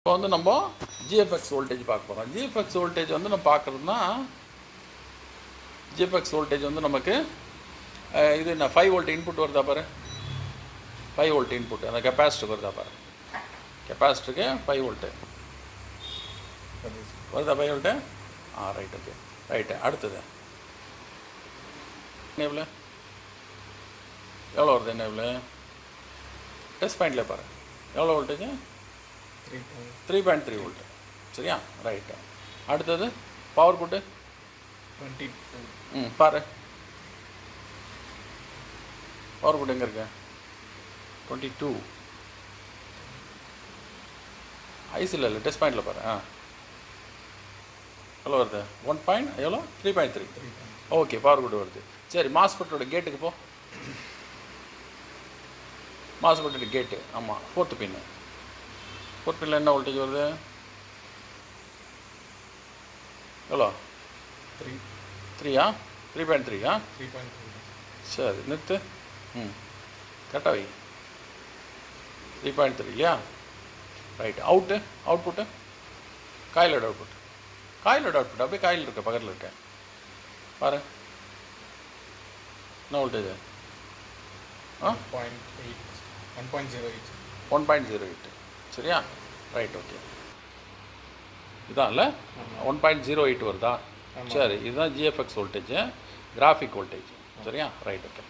இப்போ வந்து நம்ம ஜிஎஃப்எக்ஸ் வோல்டேஜ் பார்க்க போகிறோம். ஜிஎஃப்எக்ஸ் வோல்டேஜ் வந்து நம்ம பார்க்குறதுனா ஜிஎஃப்எக்ஸ் வோல்டேஜ் வந்து நமக்கு இது என்ன 5 வோல்ட் இன்புட் வருதா பாரு, 5 வோல்ட் இன்புட் அந்த கெப்பாசிட்டருக்கு வருதா பாரு, கெப்பாசிட்டருக்கு 5 வோல்ட்டு வருதா, 5 வோல்ட்டு. Right, okay, right. அடுத்தது என்ன எவ்வளோ வருது, என்ன எவ்வளோ டெஸ்ட் பாயிண்டில் பாரு எவ்வளோ வோல்டேஜ், 3.3 வோல்ட்டு. சரியா, ரைட்டு. அடுத்தது பவர் புட்டு 22. பாரு பவர் புட் எங்கே இருக்கு, 22. ஐசியில் இல்லை, டெஸ்ட் பாயிண்டில் பாரு. எவ்வளோ வருது, 1 பாயிண்ட் எவ்வளோ, 3.3. ஓகே, பவர் புட் வருது. சரி, மாஸ்பெட்டோட கேட்டுக்கு போ. மாஸ்பெட்டோட கேட்டு, ஆமாம், 4th பின்னு. 4th பின்னில் என்ன வோல்டேஜ் வருது, எவ்வளோ, 3 3.3 சரி, நிறுத்து. கரெக்டாக வை, 3.3 இல்லையா, ரைட்டு. அவுட்புட்டு காயிலோட அவுட்புட், அப்படியே காயில் இருக்க பக்கத்தில் இருக்க பாரு, என்ன வோல்டேஜ், 1.08. சரியா, ரைட், ஓகே. இதான் இல்லை, 1.08 வருதா. சரி, இதுதான் ஜிஎஃப்எக்ஸ் வோல்டேஜ், கிராஃபிக் வோல்டேஜ். சரியா, ரைட், ஓகே.